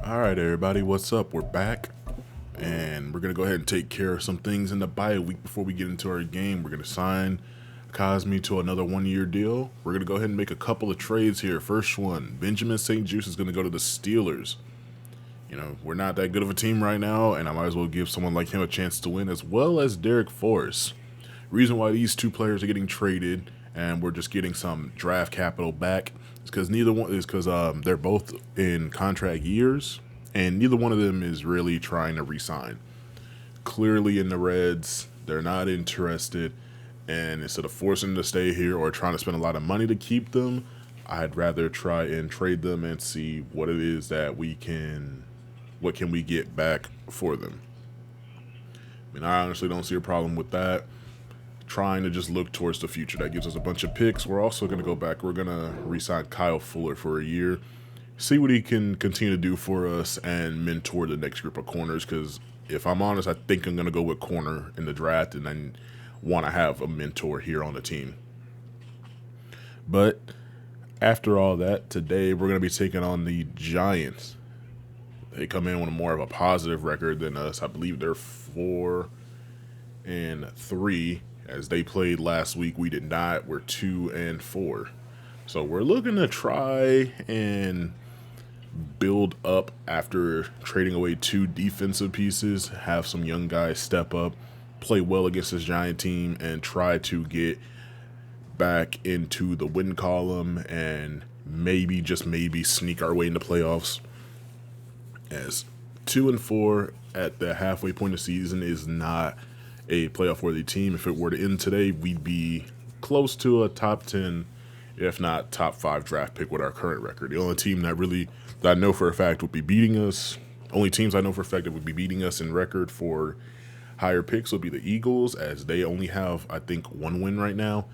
Alright everybody, what's up? We're back and we're going to go ahead and take care of some things in the bye week before we get into our game. We're going to sign Cosme to another 1-year deal. We're going to go ahead and make a couple of trades here. First one, Benjamin St. Juice is going to go to the Steelers. You know, we're not that good of a team right now, and I might as well give someone like him a chance to win, as well as Derek Forrest. Reason why these two players are getting traded and we're just getting some draft capital back is because they're both in contract years, and neither one of them is really trying to re-sign. Clearly in the Reds, they're not interested, and instead of forcing them to stay here or trying to spend a lot of money to keep them, I'd rather try and trade them and see what it is that what can we get back for them. I mean, I honestly don't see a problem with that. Trying to just look towards the future. That gives us a bunch of picks. We're also going to go back. We're going to re-sign Kyle Fuller for a year. See what he can continue to do for us and mentor the next group of corners, because if I'm honest, I think I'm going to go with corner in the draft, and I want to have a mentor here on the team. But after all that, today we're going to be taking on the Giants. They come in with more of a positive record than us. I believe they're 4-3. As they played last week, we did not. We're 2-4. So we're looking to try and build up after trading away two defensive pieces, have some young guys step up, play well against this Giant team, and try to get back into the win column and maybe, just maybe, sneak our way into playoffs. As 2-4 at the halfway point of the season is not a playoff worthy team. If it were to end today, we'd be close to a top 10, if not top 5 draft pick with our current record. The only team that I know for a fact would be beating us, only teams I know for a fact that would be beating us in record for higher picks would be the Eagles, as they only have, I think, 1 win right now,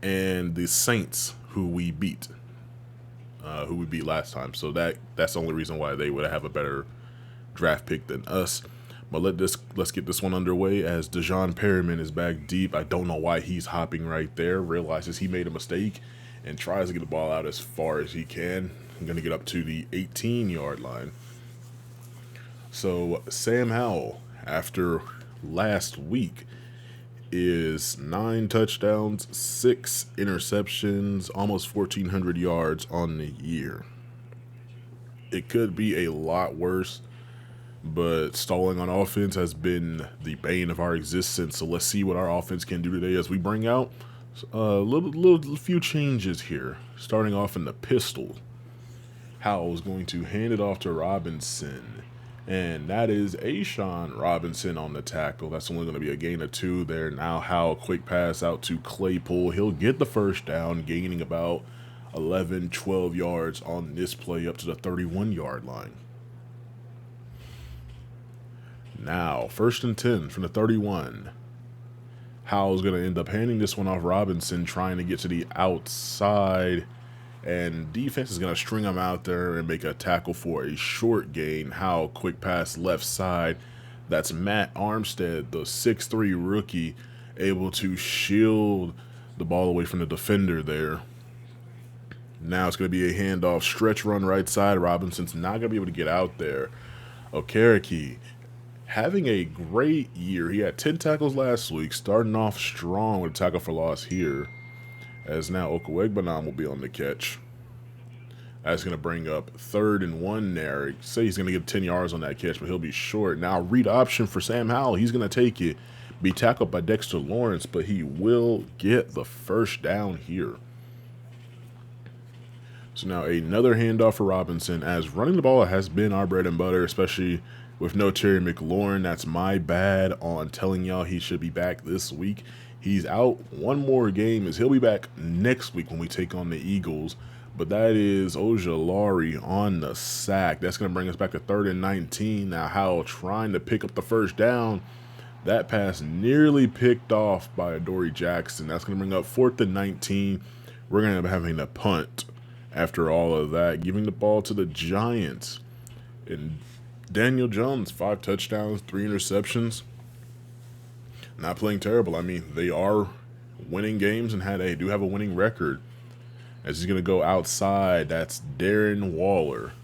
and the Saints, who we beat last time. So that's the only reason why they would have a better draft pick than us. But let's get this one underway, as Dejon Perryman is back deep. I don't know why he's hopping right there. Realizes he made a mistake and tries to get the ball out as far as he can. I'm going to get up to the 18-yard line. So Sam Howell, after last week, is 9 touchdowns, 6 interceptions, almost 1,400 yards on the year. It could be a lot worse, but stalling on offense has been the bane of our existence. So let's see what our offense can do today as we bring out a few changes here. Starting off in the pistol, Howell is going to hand it off to Robinson, and that is Ashawn Robinson on the tackle. That's only going to be a gain of 2 there. Now Howell, quick pass out to Claypool. He'll get the first down, gaining about 11, 12 yards on this play up to the 31-yard line. Now, 1st and 10 from the 31. Howell's going to end up handing this one off Robinson, trying to get to the outside, and defense is going to string him out there and make a tackle for a short gain. Howell, quick pass left side. That's Matt Armstead, the 6'3 rookie, able to shield the ball away from the defender there. Now it's going to be a handoff, stretch run right side. Robinson's not going to be able to get out there. Okereke having a great year. He had 10 tackles last week, starting off strong with a tackle for loss here, as now Okwuegbunam will be on the catch. That's going to bring up 3rd and 1 there. Say he's going to get 10 yards on that catch, but he'll be short. Now read option for Sam Howell. He's going to take it, be tackled by Dexter Lawrence, but he will get the first down here. So now another handoff for Robinson, as running the ball has been our bread and butter, especially with no Terry McLaurin. That's my bad on telling y'all he should be back this week. He's out one more game, as he'll be back next week when we take on the Eagles. But that is Ojulari on the sack. That's going to bring us back to 3rd and 19. Now Howell trying to pick up the first down. That pass nearly picked off by Adoree Jackson. That's going to bring up 4th and 19. We're going to end up having to punt after all of that, giving the ball to the Giants. And Daniel Jones, 5 touchdowns, 3 interceptions. Not playing terrible. I mean, they are winning games and do have a winning record. As he's going to go outside, that's Darren Waller.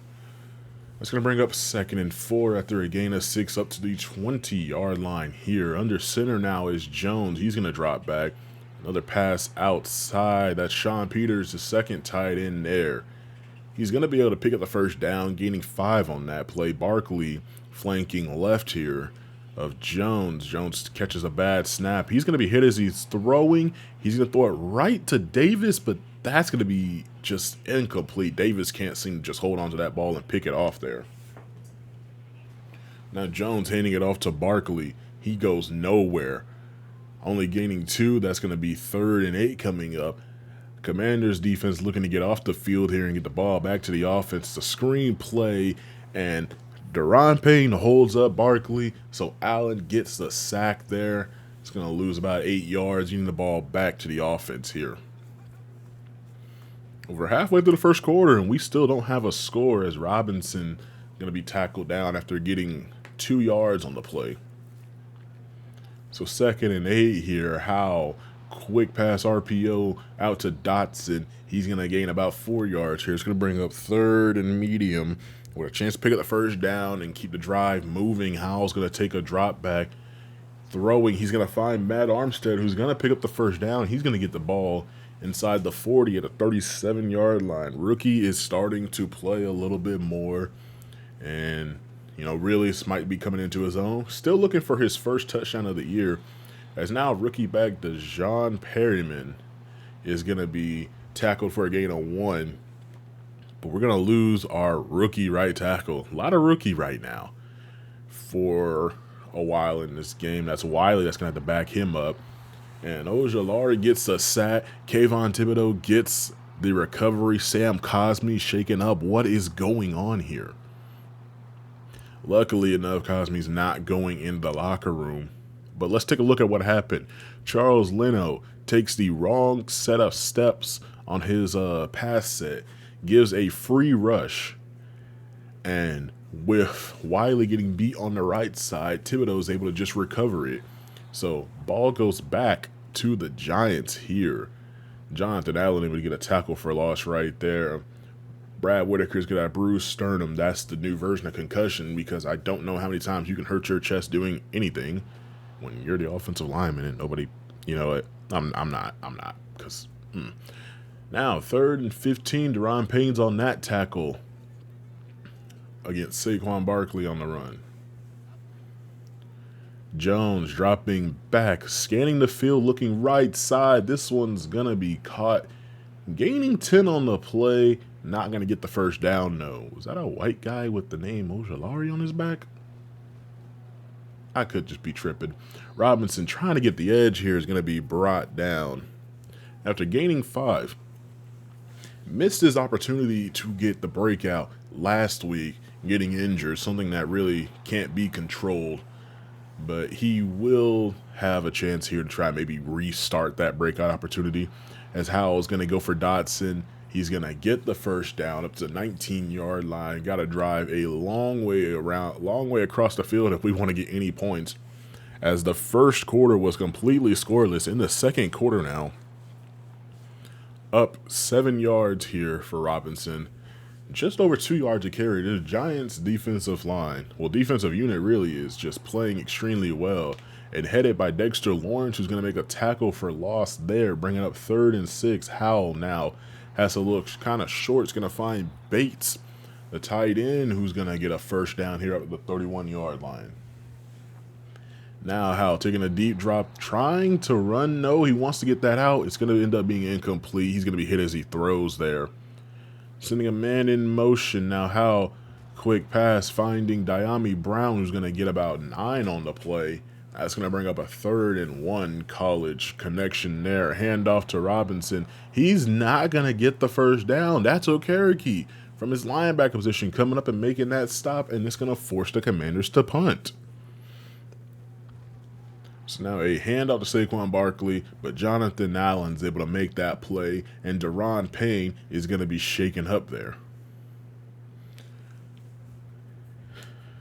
That's going to bring up 2nd and 4 after a gain of 6 up to the 20-yard line here. Under center now is Jones. He's going to drop back. Another pass outside. That's Sean Peters, the second tight end there. He's going to be able to pick up the first down, gaining 5 on that play. Barkley flanking left here of Jones. Jones catches a bad snap. He's going to be hit as he's throwing. He's going to throw it right to Davis, but that's going to be just incomplete. Davis can't seem to just hold on to that ball and pick it off there. Now Jones handing it off to Barkley. He goes nowhere. Only gaining 2. That's going to be 3rd and 8 coming up. Commanders defense looking to get off the field here and get the ball back to the offense. The screen play, and Deron Payne holds up Barkley, so Allen gets the sack there. He's going to lose about 8 yards, getting the ball back to the offense here. Over halfway through the first quarter, and we still don't have a score as Robinson going to be tackled down after getting 2 yards on the play. So 2nd and 8 here. How quick pass RPO out to Dotson. He's going to gain about 4 yards here. It's going to bring up 3rd and medium with a chance to pick up the first down and keep the drive moving. Howell's going to take a drop back. Throwing, he's going to find Matt Armstead, who's going to pick up the first down. He's going to get the ball inside the 40 at a 37-yard line. Rookie is starting to play a little bit more, and really might be coming into his own. Still looking for his first touchdown of the year, as now rookie back DeJon Perryman is going to be tackled for a gain of 1. But we're going to lose our rookie right tackle. A lot of rookie right now for a while in this game. That's Wiley that's going to have to back him up. And Ojulari gets a sack. Kayvon Thibodeau gets the recovery. Sam Cosmi shaken up. What is going on here? Luckily enough, Cosmi's not going in the locker room. But let's take a look at what happened. Charles Leno takes the wrong set of steps on his pass set, gives a free rush, and with Wiley getting beat on the right side, Thibodeau is able to just recover it. So ball goes back to the Giants here. Jonathan Allen able to get a tackle for loss right there. Brad Whitaker's got a bruised sternum. That's the new version of concussion, because I don't know how many times you can hurt your chest doing anything when you're the offensive lineman and nobody, I'm not, because Now 3rd and 15, Deron Payne's on that tackle against Saquon Barkley on the run. Jones dropping back, scanning the field, looking right side. This one's going to be caught. Gaining 10 on the play. Not going to get the first down, no. Was that a white guy with the name Ojulari on his back? I could just be tripping. Robinson trying to get the edge here is going to be brought down. After gaining 5. Missed his opportunity to get the breakout last week, getting injured, something that really can't be controlled. But he will have a chance here to try maybe restart that breakout opportunity, as Howell's going to go for Dotson. He's going to get the first down up to the 19-yard line. Got to drive a long way across the field if we want to get any points, as the first quarter was completely scoreless. In the second quarter now, up 7 yards here for Robinson. Just over 2 yards to carry. The Giants' defensive line, defensive unit really is just playing extremely well. And headed by Dexter Lawrence, who's going to make a tackle for loss there, bringing up 3rd and 6. Howell now has to look kind of short. It's going to find Bates, the tight end, who's going to get a first down here up at the 31-yard line. Now Howell taking a deep drop, trying to run. No, he wants to get that out. It's going to end up being incomplete. He's going to be hit as he throws there. Sending a man in motion. Now Howell, quick pass, finding Diami Brown, who's going to get about 9 on the play. That's going to bring up a 3rd and 1 college connection there. Handoff to Robinson. He's not going to get the first down. That's Okereke from his linebacker position coming up and making that stop, and it's going to force the Commanders to punt. So now a handoff to Saquon Barkley, but Jonathan Allen's able to make that play, and Deron Payne is going to be shaken up there.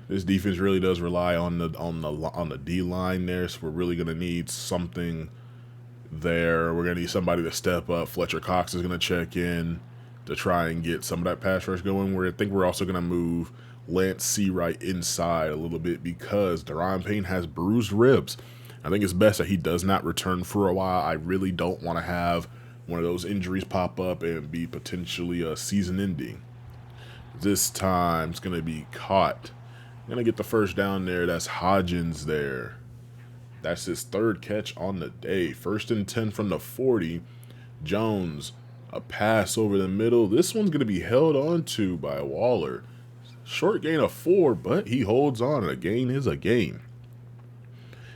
This defense really does rely on the D line there, so we're really going to need something there. We're going to need somebody to step up. Fletcher Cox is going to check in to try and get some of that pass rush going. Where I think we're also going to move Lance Seawright inside a little bit because Daron Payne has bruised ribs. I think it's best that he does not return for a while. I really don't want to have one of those injuries pop up and be potentially a season ending. This time it's going to be caught. Going to get the first down there. That's Hodgins there. That's his third catch on the day. 1st and 10 from the 40. Jones, a pass over the middle. This one's going to be held on to by Waller. Short gain of 4, but he holds on. A gain is a gain.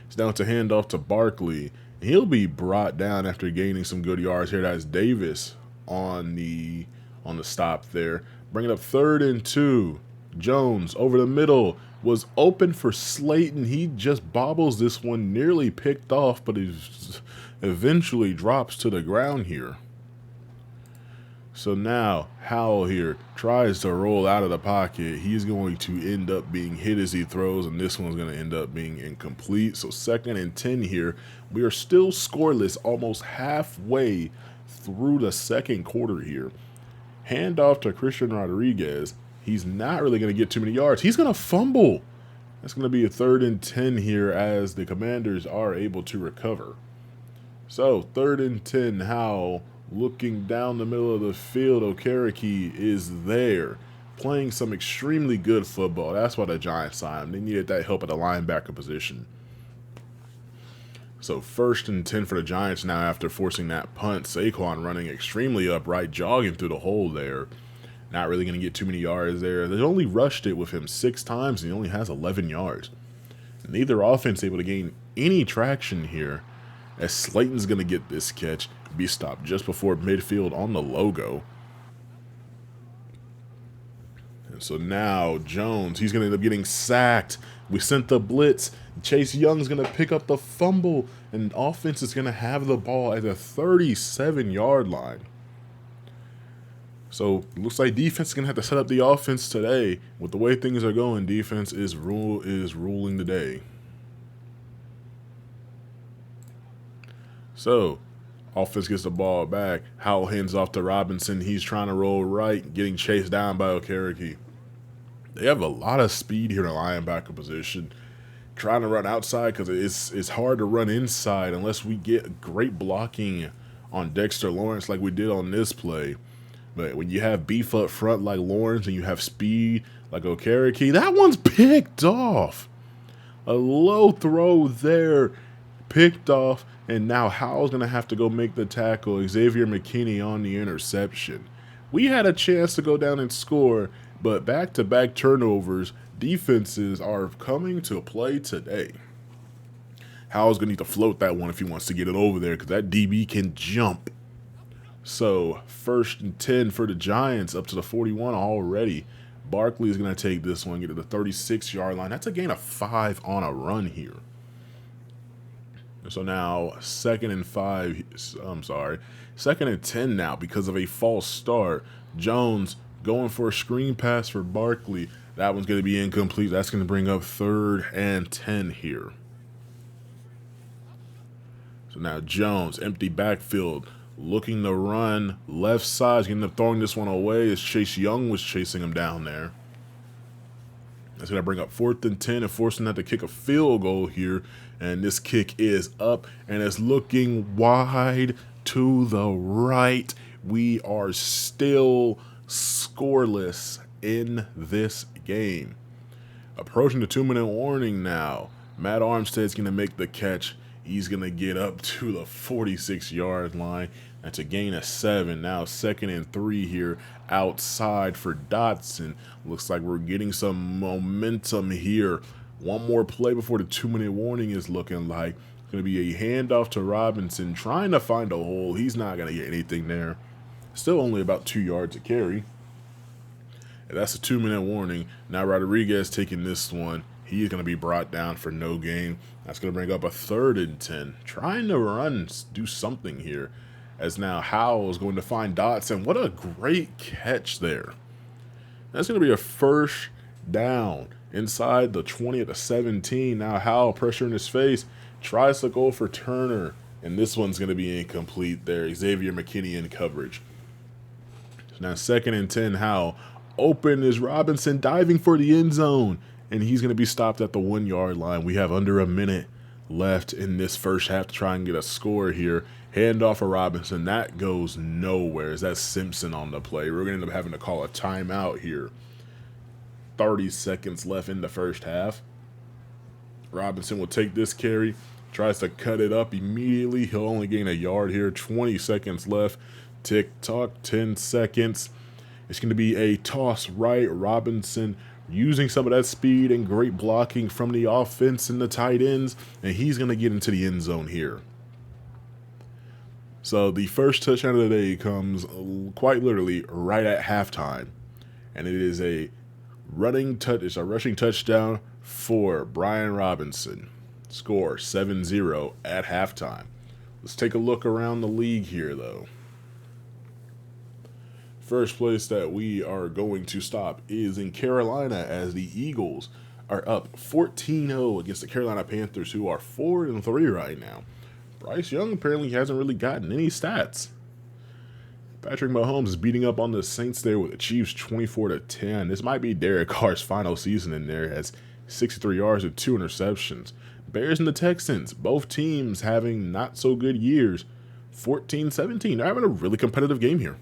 It's down to handoff to Barkley. He'll be brought down after gaining some good yards here. That's Davis on the stop there. Bring it up 3rd and 2. Jones over the middle was open for Slayton. He just bobbles this one, nearly picked off, but it eventually drops to the ground here. So now Howell here tries to roll out of the pocket. He's going to end up being hit as he throws, and this one's going to end up being incomplete. So 2nd and 10 here. We are still scoreless almost halfway through the second quarter here. Handoff to Christian Rodriguez. He's not really going to get too many yards. He's going to fumble. That's going to be a 3rd and 10 here as the Commanders are able to recover. So 3rd and 10, Howell looking down the middle of the field. Okereke is there playing some extremely good football. That's why the Giants signed him. They needed that help at the linebacker position. So 1st and 10 for the Giants now after forcing that punt. Saquon running extremely upright, jogging through the hole there. Not really going to get too many yards there. They only rushed it with him 6 times, and he only has 11 yards. Neither offense able to gain any traction here, as Slayton's going to get this catch, be stopped just before midfield on the logo. And so now Jones, he's going to end up getting sacked. We sent the blitz. Chase Young's going to pick up the fumble, and offense is going to have the ball at the 37-yard line. So it looks like defense is going to have to set up the offense today. With the way things are going, defense is ruling the day. So offense gets the ball back. Howell hands off to Robinson. He's trying to roll right, getting chased down by Okereke. They have a lot of speed here in the linebacker position. Trying to run outside because it's hard to run inside unless we get great blocking on Dexter Lawrence like we did on this play. But when you have beef up front like Lawrence and you have speed like Okereke, that one's picked off. A low throw there, picked off, and now Howell's going to have to go make the tackle. Xavier McKinney on the interception. We had a chance to go down and score, but back-to-back turnovers, defenses are coming to play today. Howell's going to need to float that one if he wants to get it over there because that DB can jump. So 1st and 10 for the Giants up to the 41 already. Barkley is going to take this one, get to the 36-yard line. That's a gain of 5 on a run here. So now 2nd and 10 now because of a false start. Jones going for a screen pass for Barkley. That one's going to be incomplete. That's going to bring up 3rd and 10 here. So now Jones, empty backfield, looking to run left side, getting up throwing this one away as Chase Young was chasing him down there. That's going to bring up 4th and 10 and forcing that to kick a field goal here. And this kick is up and it's looking wide to the right. We are still scoreless in this game. Approaching the 2-minute warning now. Matt Armstead's going to make the catch. He's going to get up to the 46-yard line. That's a gain of 7. Now 2nd and 3 here outside for Dotson. Looks like we're getting some momentum here. One more play before the 2-minute warning is looking like. It's going to be a handoff to Robinson trying to find a hole. He's not going to get anything there. Still only about 2 yards to carry. And that's a 2-minute warning. Now Rodriguez taking this one. He's going to be brought down for no gain. That's going to bring up a 3rd and 10. Trying to run, do something here. As now Howell is going to find Dotson. What a great catch there. That's going to be a 1st down inside the 20 at the 17. Now Howell, pressure in his face, tries to go for Turner. And this one's going to be incomplete there. Xavier McKinney in coverage. Now 2nd and 10, Howell. Open is Robinson diving for the end zone, and he's going to be stopped at the 1 yard line. We have under a minute left in this first half to try and get a score here. Hand off of Robinson. That goes nowhere. Is that Simpson on the play? We're going to end up having to call a timeout here. 30 seconds left in the first half. Robinson will take this carry. Tries to cut it up immediately. He'll only gain a yard here. 20 seconds left. Tick-tock, 10 seconds. It's going to be a toss right. Robinson using some of that speed and great blocking from the offense and the tight ends. And he's going to get into the end zone here. So the first touchdown of the day comes quite literally right at halftime. And it is a rushing touchdown for Brian Robinson. Score 7-0 at halftime. Let's take a look around the league here, though. First place that we are going to stop is in Carolina, as the Eagles are up 14-0 against the Carolina Panthers, who are 4-3 right now. Bryce Young apparently hasn't really gotten any stats. Patrick Mahomes is beating up on the Saints there with the Chiefs 24-10. This might be Derek Carr's final season in there, as 63 yards and 2 interceptions. Bears and the Texans, both teams having not so good years. 14-17. They're having a really competitive game here.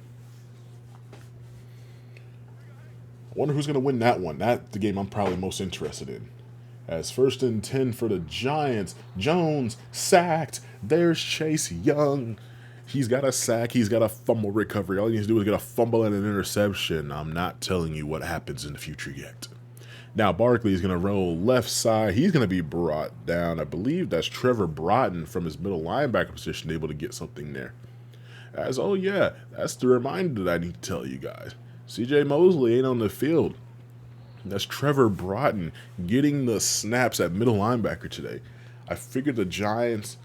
I wonder who's going to win that one. That's the game I'm probably most interested in. As 1st and 10 for the Giants. Jones sacked. There's Chase Young. He's got a sack. He's got a fumble recovery. All he needs to do is get a fumble and an interception. I'm not telling you what happens in the future yet. Now Barkley is going to roll left side. He's going to be brought down. I believe that's Trevor Broughton from his middle linebacker position able to get something there. Oh yeah, that's the reminder that I need to tell you guys. CJ Mosley ain't on the field. That's Trevor Broughton getting the snaps at middle linebacker today. I figured the Giants,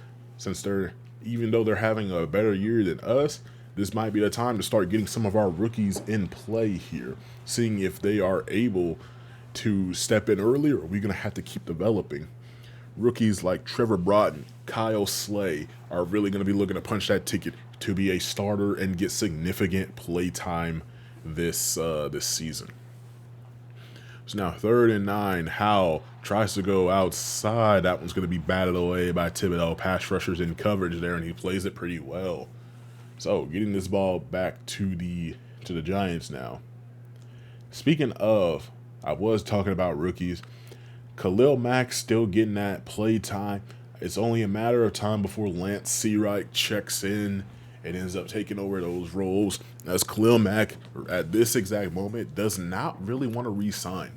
even though they're having a better year than us, this might be the time to start getting some of our rookies in play here, seeing if they are able to step in early, or are we going to have to keep developing? Rookies like Trevor Broughton, Kyle Slay are really going to be looking to punch that ticket to be a starter and get significant play time this season. So now 3rd and 9. Howell tries to go outside. That one's going to be batted away by Thibodeau. Pass rushers in coverage there, and he plays it pretty well. So getting this ball back to the Giants now. Speaking of, I was talking about rookies. Khalil Mack still getting that play time. It's only a matter of time before Lance Seawright checks in and ends up taking over those roles, as Khalil Mack at this exact moment does not really want to re-sign.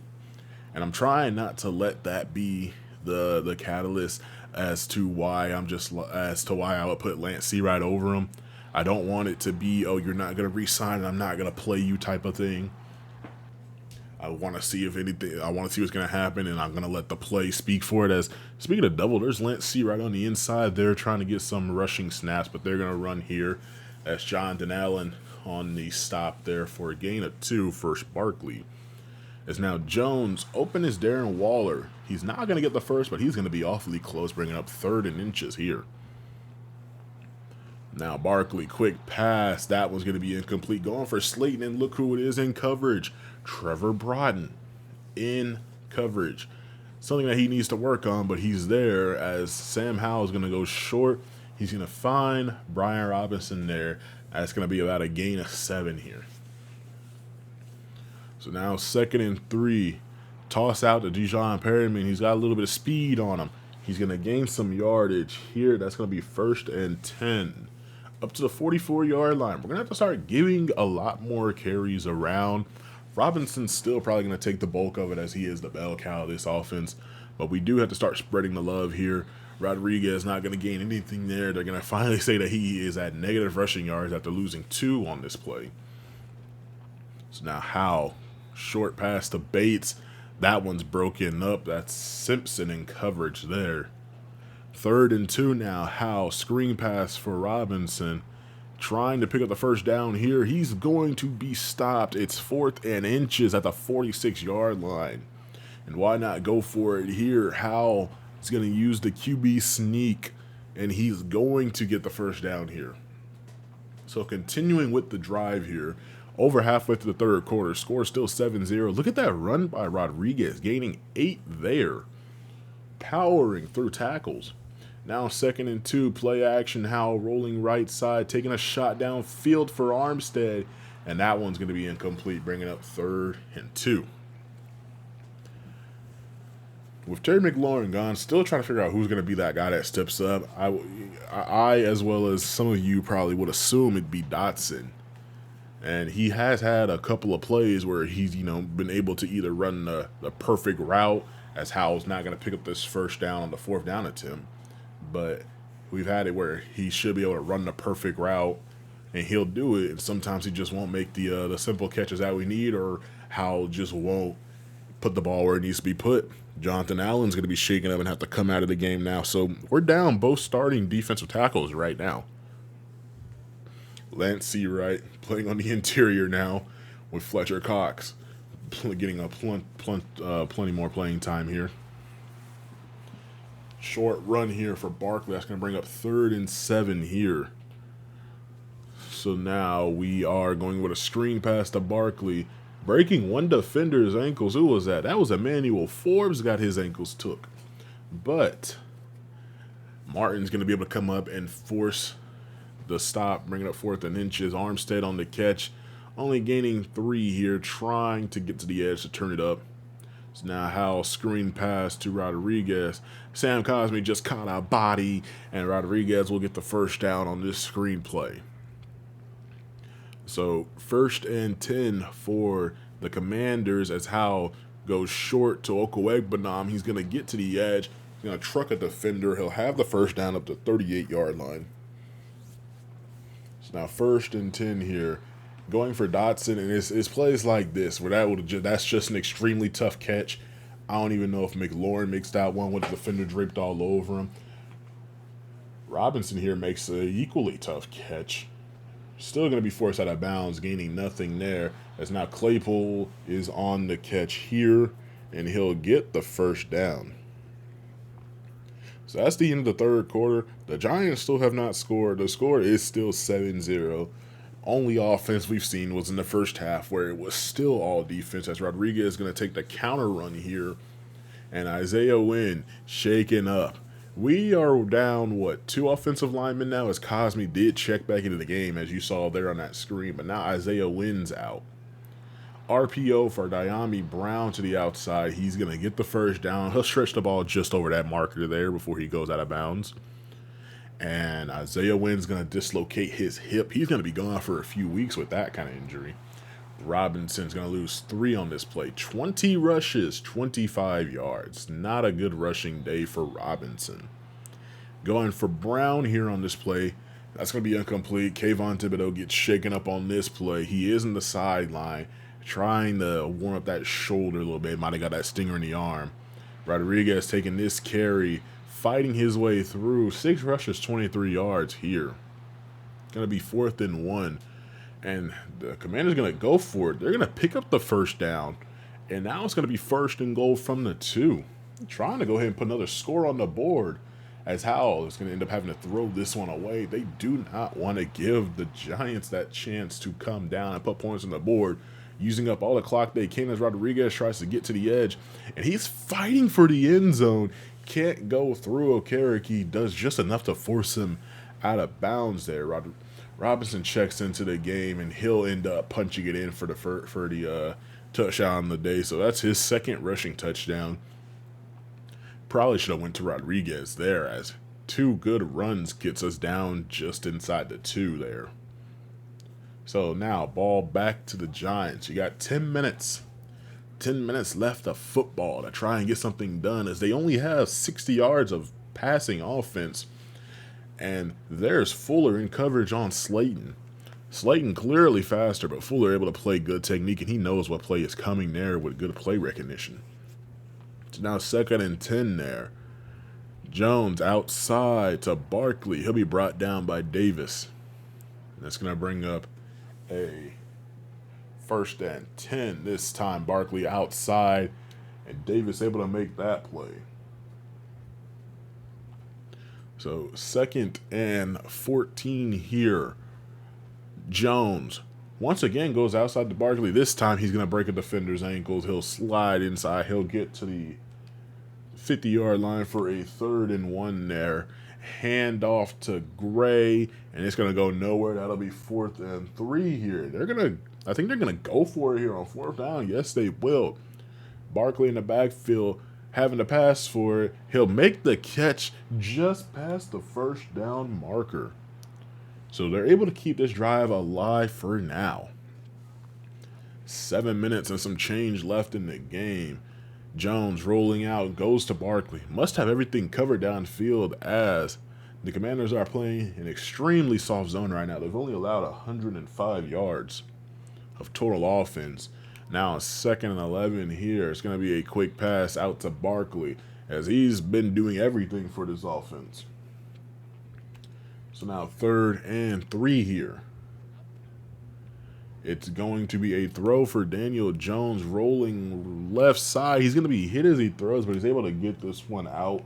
And I'm trying not to let that be the catalyst as to why I would put Lance Seawright over him. I don't want it to be, oh, you're not going to re-sign and I'm not going to play you type of thing. I want to see what's going to happen, and I'm going to let the play speak for it. As speaking of double, there's Lance Seawright on the inside. They're trying to get some rushing snaps, but they're going to run here. That's Jonathan Allen on the stop there for a gain of 2 for Barkley. As now Jones open is Darren Waller. He's not going to get the first, but he's going to be awfully close, bringing up 3rd and inches here. Now Barkley, quick pass. That one's going to be incomplete. Going for Slayton, and look who it is in coverage. Trevor Broughton in coverage. Something that he needs to work on, but he's there, as Sam Howell is going to go short. He's going to find Brian Robinson there. That's going to be about a gain of 7 here. So now 2nd and 3. Toss out to Dijon Perryman. He's got a little bit of speed on him. He's going to gain some yardage here. That's going to be 1st and 10. Up to the 44-yard line. We're going to have to start giving a lot more carries around. Robinson's still probably going to take the bulk of it, as he is the bell cow of this offense. But we do have to start spreading the love here. Rodriguez not going to gain anything there. They're going to finally say that he is at negative rushing yards after losing 2 on this play. So now Howell, short pass to Bates. That one's broken up. That's Simpson in coverage there. 3rd and 2 now. Howell, screen pass for Robinson. Trying to pick up the first down here. He's going to be stopped. It's 4th and inches at the 46-yard line. And why not go for it here? Howell is going to use the QB sneak, and he's going to get the first down here. So continuing with the drive here, Over halfway through the third quarter, score still 7-0. Look at that run by Rodriguez, gaining 8 there, powering through tackles. Now 2nd and 2, play action. Howell rolling right side, taking a shot downfield for Armstead, and that one's going to be incomplete, bringing up 3rd and 2. With Terry McLaurin gone, still trying to figure out who's going to be that guy that steps up. I, as well as some of you, probably would assume it'd be Dotson. And he has had a couple of plays where he's, been able to either run the perfect route, as Howell's not going to pick up this first down on the 4th down attempt. But we've had it where he should be able to run the perfect route, and he'll do it. And sometimes he just won't make the simple catches that we need, or Howell just won't put the ball where it needs to be put. Jonathan Allen's going to be shaken up and have to come out of the game now. So we're down both starting defensive tackles right now. Lance Seawright playing on the interior now with Fletcher Cox getting a plenty more playing time here. Short run here for Barkley. That's going to bring up 3rd and 7 here. So now we are going with a screen pass to Barkley, breaking one defender's ankles. Who was that? That was Emmanuel Forbes got his ankles took. But Martin's going to be able to come up and force the stop, bringing up 4th and inches. Armstead on the catch, only gaining 3 here, trying to get to the edge to turn it up. So now Howell screen pass to Rodriguez. Sam Cosme just caught a body, and Rodriguez will get the first down on this screen play. So 1st and 10 for the Commanders as Howell goes short to Okwuegbunam. He's going to get to the edge. He's going to truck a defender. He'll have the first down up to 38-yard line. So now 1st and 10 here. Going for Dotson, and it's plays like this where that's just an extremely tough catch. I don't even know if McLaurin makes that one with the defender draped all over him. Robinson here makes an equally tough catch. Still going to be forced out of bounds, gaining nothing there. As now Claypool is on the catch here, and he'll get the first down. So that's the end of the 3rd quarter. The Giants still have not scored. The score is still 7-0. Only offense we've seen was in the first half, where it was still all defense, as Rodriguez is going to take the counter run here, and Isaiah Wynn shaken up. We are down, 2 offensive linemen now, as Cosme did check back into the game, as you saw there on that screen, but now Isaiah Wynn's out. RPO for Diami Brown to the outside. He's going to get the first down. He'll stretch the ball just over that marker there before he goes out of bounds. And Isaiah Wynn's going to dislocate his hip. He's going to be gone for a few weeks with that kind of injury. Robinson's going to lose 3 on this play. 20 rushes, 25 yards. Not a good rushing day for Robinson. Going for Brown here on this play. That's going to be incomplete. Kayvon Thibodeau gets shaken up on this play. He is in the sideline trying to warm up that shoulder a little bit. Might have got that stinger in the arm. Rodriguez taking this carry, fighting his way through. 6 rushes, 23 yards here. Going to be 4th and 1. And the Commanders going to go for it. They're going to pick up the first down. And now it's going to be 1st and goal from the 2. Trying to go ahead and put another score on the board, as Howell is going to end up having to throw this one away. They do not want to give the Giants that chance to come down and put points on the board, using up all the clock they can, as Rodriguez tries to get to the edge. And he's fighting for the end zone. Can't go through. Okereke does just enough to force him out of bounds there. Robinson checks into the game, and he'll end up punching it in for the touchdown of the day. So that's his 2nd rushing touchdown. Probably should have went to Rodriguez there, as 2 good runs gets us down just inside the 2 there. So now ball back to the Giants. You got 10 minutes. 10 minutes left of football to try and get something done, as they only have 60 yards of passing offense. And there's Fuller in coverage on Slayton. Slayton clearly faster, but Fuller able to play good technique, and he knows what play is coming there with good play recognition. So now 2nd and 10 there. Jones outside to Barkley. He'll be brought down by Davis. That's going to bring up a 1st and 10. This time Barkley outside, and Davis able to make that play. So 2nd and 14 here. Jones Once again, goes outside to Barkley. This time he's going to break a defender's ankles. He'll slide inside. He'll get to the 50-yard line for a 3rd and 1 there. Hand off to Gray, and it's going to go nowhere. That'll be 4th and 3 here. I think they're going to go for it here on 4th down. Yes, they will. Barkley in the backfield having to pass for it. He'll make the catch just past the 1st down marker. So they're able to keep this drive alive for now. 7 minutes and some change left in the game. Jones rolling out, goes to Barkley. Must have everything covered downfield as the Commanders are playing an extremely soft zone right now. They've only allowed 105 yards of total offense. Now 2nd and 11 here. It's going to be a quick pass out to Barkley as he's been doing everything for this offense. So now 3rd and 3 here. It's going to be a throw for Daniel Jones rolling left side. He's going to be hit as he throws, but he's able to get this one out.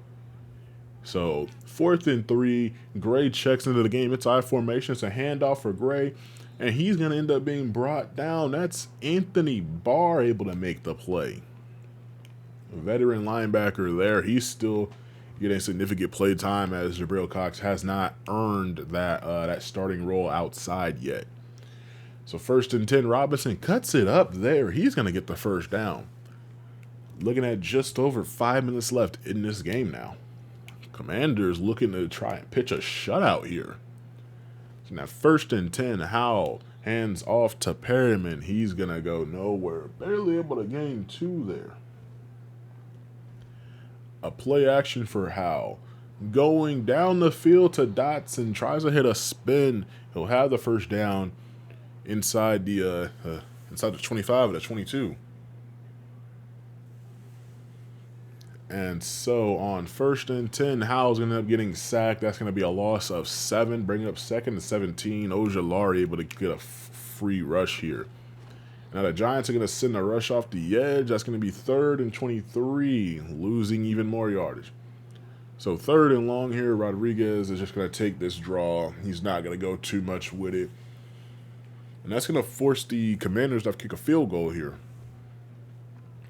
So 4th and 3. Gray checks into the game. It's I formation. It's a handoff for Gray, and he's going to end up being brought down. That's Anthony Barr able to make the play. A veteran linebacker there. He's still getting significant play time as Jabril Cox has not earned that starting role outside yet. So 1st and 10, Robinson cuts it up there. He's going to get the 1st down. Looking at just over 5 minutes left in this game now. Commanders looking to try and pitch a shutout here. So now 1st and 10, Howell hands off to Perryman. He's going to go nowhere. Barely able to gain 2 there. A play action for Howell. Going down the field to Dotson. Tries to hit a spin. He'll have the 1st down inside the 25 or the 22. And so on 1st and 10, Howell's going to end up getting sacked. That's going to be a loss of 7, bringing up 2nd and 17. Ojulari able to get a free rush here. Now the Giants are going to send a rush off the edge. That's going to be 3rd and 23, losing even more yardage. So 3rd and long here. Rodriguez is just going to take this draw. He's not going to go too much with it. And that's going to force the Commanders to have to kick a field goal here,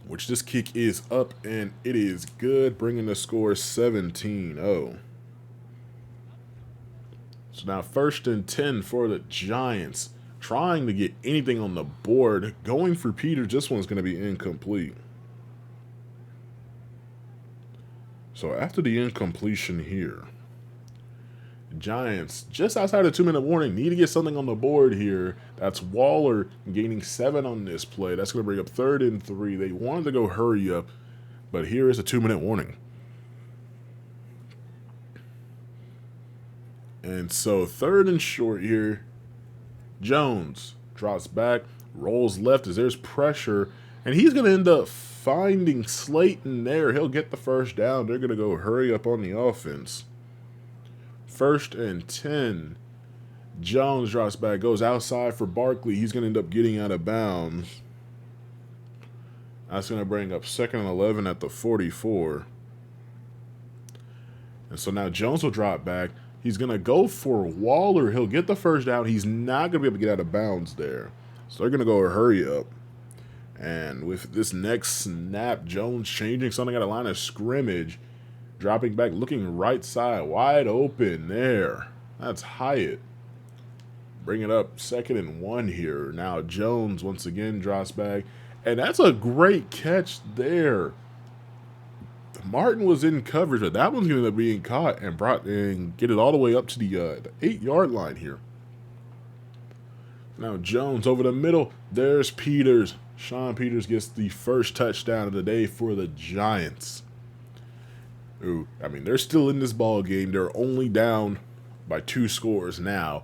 which this kick is up, and it is good, bringing the score 17-0. So now 1st and 10 for the Giants, trying to get anything on the board. Going for Peters, this one's going to be incomplete. So after the incompletion here, Giants, just outside the 2-minute warning, need to get something on the board here. That's Waller gaining 7 on this play. That's going to bring up 3rd and 3. They wanted to go hurry up, but here is a 2-minute warning. And so 3rd and short here. Jones drops back, rolls left as there's pressure, and he's going to end up finding Slayton there. He'll get the 1st down. They're going to go hurry up on the offense. 1st and 10. Jones drops back, goes outside for Barkley. He's going to end up getting out of bounds. That's going to bring up 2nd and 11 at the 44. And so now Jones will drop back. He's going to go for Waller. He'll get the 1st down. He's not going to be able to get out of bounds there. So they're going to go hurry up. And with this next snap, Jones changing something at a line of scrimmage. Dropping back, looking right side, wide open there. That's Hyatt. Bring it up 2nd and 1 here. Now Jones once again drops back. And that's a great catch there. Martin was in coverage, but that one's going to end up being caught and get it all the way up to the 8-yard line here. Now Jones over the middle. There's Peters. Sean Peters gets the 1st touchdown of the day for the Giants. Ooh, I mean, they're still in this ball game. They're only down by 2 scores now,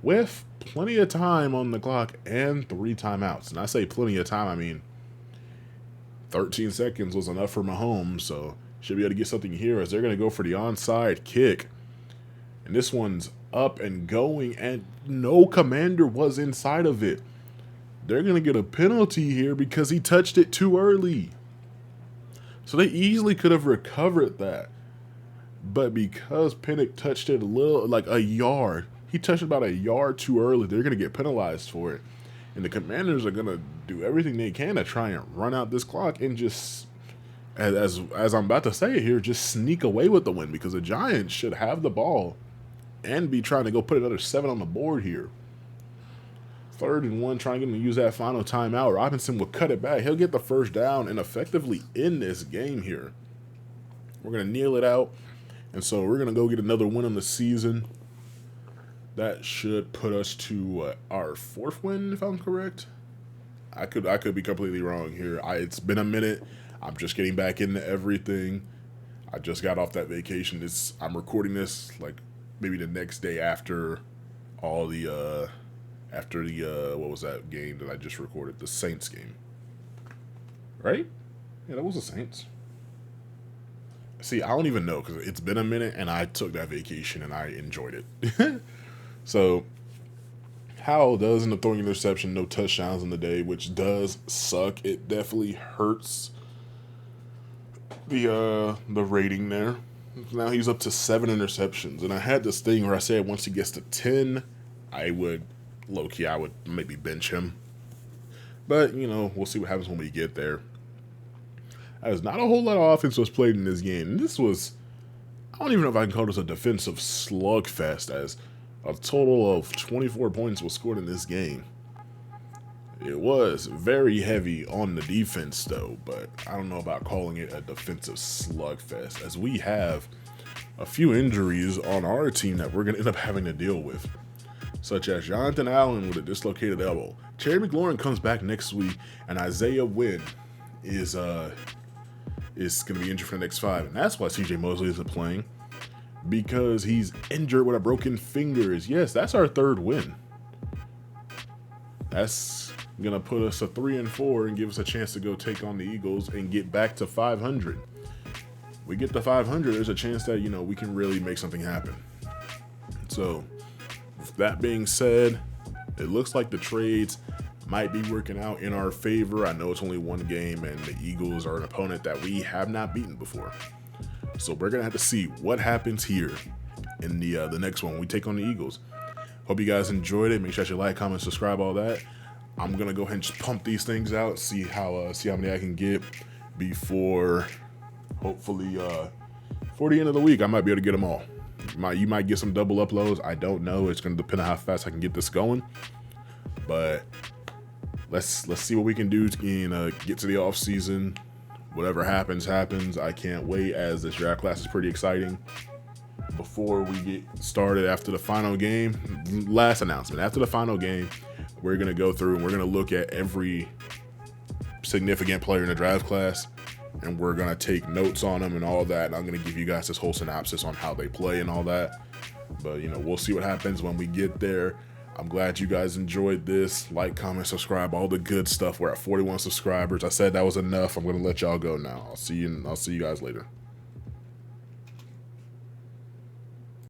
with plenty of time on the clock and 3 timeouts. And I say plenty of time, I mean 13 seconds was enough for Mahomes, so should be able to get something here as they're going to go for the onside kick. And this one's up and going, and no Commander was inside of it. They're going to get a penalty here because he touched it too early. So they easily could have recovered that. But because Pinnock touched it a little, like a yard, he touched it about a yard too early, they're going to get penalized for it. And the Commanders are going to do everything they can to try and run out this clock and just, as I'm about to say it here, just sneak away with the win, because the Giants should have the ball and be trying to go put another 7 on the board here. 3rd and 1, trying to get him to use that final timeout. Robinson will cut it back. He'll get the first down and effectively end this game here. We're going to kneel it out. And so we're going to go get another win on the season. That should put us to our 4th win, if I'm correct. I could be completely wrong here. It's been a minute. I'm just getting back into everything. I just got off that vacation. I'm recording this like maybe the next day after all the what was that game that I just recorded? The Saints game. Right? Yeah, that was the Saints. See, I don't even know, because it's been a minute and I took that vacation and I enjoyed it. So, Howell does end up throwing an interception, no touchdowns in the day, which does suck. It definitely hurts the rating there. Now he's up to 7 interceptions, and I had this thing where I said once he gets to 10, I would maybe bench him. But, we'll see what happens when we get there. There's not a whole lot of offense was played in this game. This was, I don't even know if I can call this a defensive slugfest, as a total of 24 points was scored in this game. It was very heavy on the defense, though, but I don't know about calling it a defensive slugfest, as we have a few injuries on our team that we're going to end up having to deal with, such as Jonathan Allen with a dislocated elbow. Terry McLaurin comes back next week, and Isaiah Wynn is going to be injured for the next 5, and that's why CJ Mosley isn't playing, because he's injured with a broken finger. Yes, that's our 3rd win. That's going to put us at 3-4 and give us a chance to go take on the Eagles and get back to 500. We get to 500, there's a chance that, we can really make something happen. So, with that being said, it looks like the trades might be working out in our favor. I know it's only one game, and the Eagles are an opponent that we have not beaten before. So we're going to have to see what happens here in the next one when we take on the Eagles. Hope you guys enjoyed it. Make sure you like, comment, subscribe, all that. I'm going to go ahead and just pump these things out, see how many I can get before, hopefully, for the end of the week, I might be able to get them all. You might get some double uploads. I don't know. It's going to depend on how fast I can get this going. But let's see what we can do to get to the off season. Whatever happens, happens. I can't wait, as this draft class is pretty exciting. Before we get started, after the final game, last announcement, after the final game, we're going to go through and we're going to look at every significant player in the draft class, and we're going to take notes on them and all that. And I'm going to give you guys this whole synopsis on how they play and all that. But, we'll see what happens when we get there. I'm glad you guys enjoyed this. Like, comment, subscribe, all the good stuff. We're at 41 subscribers. I said that was enough. I'm going to let y'all go now. I'll see you guys later.